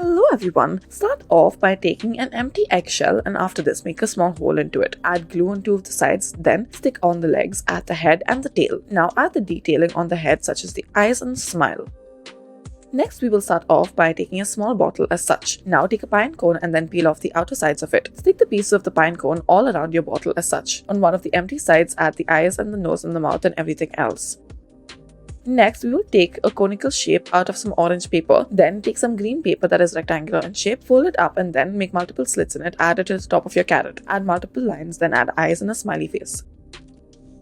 Hello everyone! Start off by taking an empty eggshell and after this make a small hole into it. Add glue on two of the sides, then stick on the legs, add the head and the tail. Now add the detailing on the head such as the eyes and smile. Next we will start off by taking a small bottle as such. Now take a pine cone and then peel off the outer sides of it. Stick the pieces of the pine cone all around your bottle as such. On one of the empty sides add the eyes and the nose and the mouth and everything else. Next, we will take a conical shape out of some orange paper. Then take some green paper that is rectangular in shape, fold it up and then make multiple slits in it. Add it to the top of your carrot. Add multiple lines, then add eyes and a smiley face.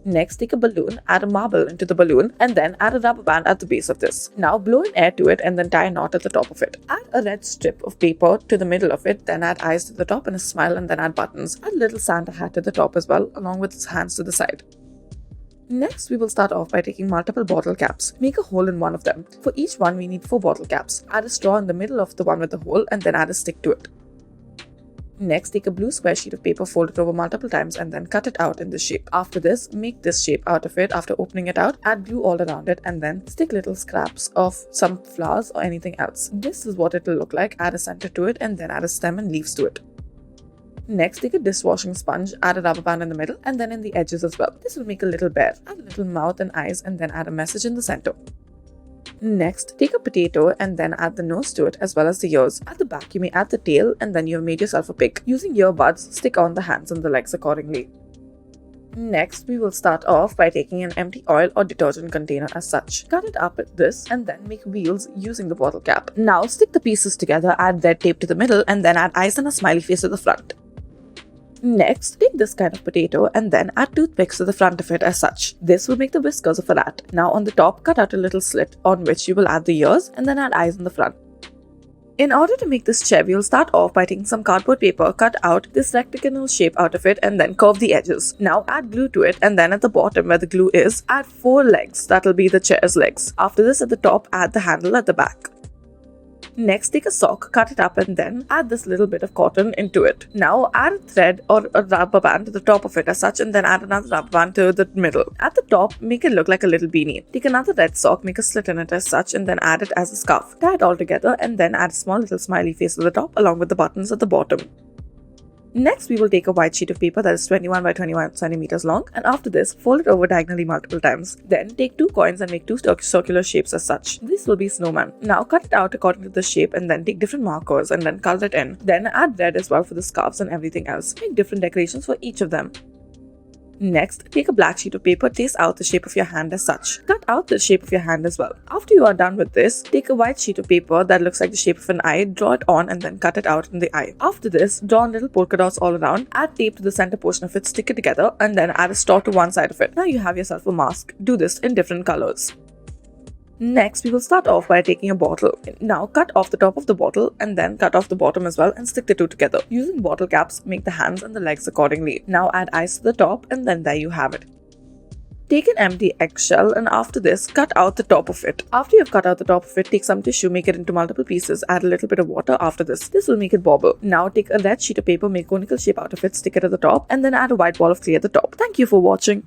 Next, take a balloon, add a marble into the balloon and then add a rubber band at the base of this. Now blow in air to it and then tie a knot at the top of it. Add a red strip of paper to the middle of it, then add eyes to the top and a smile and then add buttons. Add a little Santa hat to the top as well, along with his hands to the side. Next, we will start off by taking multiple bottle caps. Make a hole in one of them. For each one, we need 4 bottle caps. Add a straw in the middle of the one with the hole and then add a stick to it. Next, take a blue square sheet of paper, fold it over multiple times and then cut it out in this shape. After this, make this shape out of it. After opening it out, add glue all around it and then stick little scraps of some flowers or anything else. This is what it will look like. Add a center to it and then add a stem and leaves to it. Next, take a dishwashing sponge, add a rubber band in the middle and then in the edges as well. This will make a little bear. Add a little mouth and eyes and then add a message in the center. Next, take a potato and then add the nose to it as well as the ears. At the back, you may add the tail and then you have made yourself a pig. Using earbuds, stick on the hands and the legs accordingly. Next, we will start off by taking an empty oil or detergent container as such. Cut it up at this and then make wheels using the bottle cap. Now, stick the pieces together, add red tape to the middle and then add eyes and a smiley face at the front. Next, take this kind of potato and then add toothpicks to the front of it as such. This will make the whiskers of a rat. Now on the top, cut out a little slit on which you will add the ears and then add eyes in the front. In order to make this chair, we will start off by taking some cardboard paper, cut out this rectangular shape out of it and then curve the edges. Now add glue to it and then at the bottom where the glue is, add 4 legs. That will be the chair's legs. After this, at the top, add the handle at the back. Next, take a sock, cut it up and then add this little bit of cotton into it. Now add a thread or a rubber band to the top of it as such and then add another rubber band to the middle. At the top, make it look like a little beanie. Take another red sock, make a slit in it as such and then add it as a scarf. Tie it all together and then add a small little smiley face at the top along with the buttons at the bottom. Next, we will take a white sheet of paper that is 21 by 21 centimeters long and after this, fold it over diagonally multiple times. Then take 2 coins and make 2 circular shapes as such. This will be snowman. Now cut it out according to the shape and then take different markers and then color it in. Then add red as well for the scarves and everything else. Make different decorations for each of them. Next, take a black sheet of paper, trace out the shape of your hand as such. Cut out the shape of your hand as well. After you are done with this, take a white sheet of paper that looks like the shape of an eye, draw it on and then cut it out in the eye. After this, draw little polka dots all around, add tape to the center portion of it, stick it together and then add a straw to one side of it. Now you have yourself a mask. Do this in different colors. Next, we will start off by taking a bottle. Now, cut off the top of the bottle and then cut off the bottom as well and stick the two together. Using bottle caps, make the hands and the legs accordingly. Now add eyes to the top and then there you have it. Take an empty eggshell and after this, cut out the top of it. After you've cut out the top of it, take some tissue, make it into multiple pieces, add a little bit of water after this. This will make it bobble. Now take a red sheet of paper, make a conical shape out of it, stick it at the top and then add a white ball of clay at the top. Thank you for watching.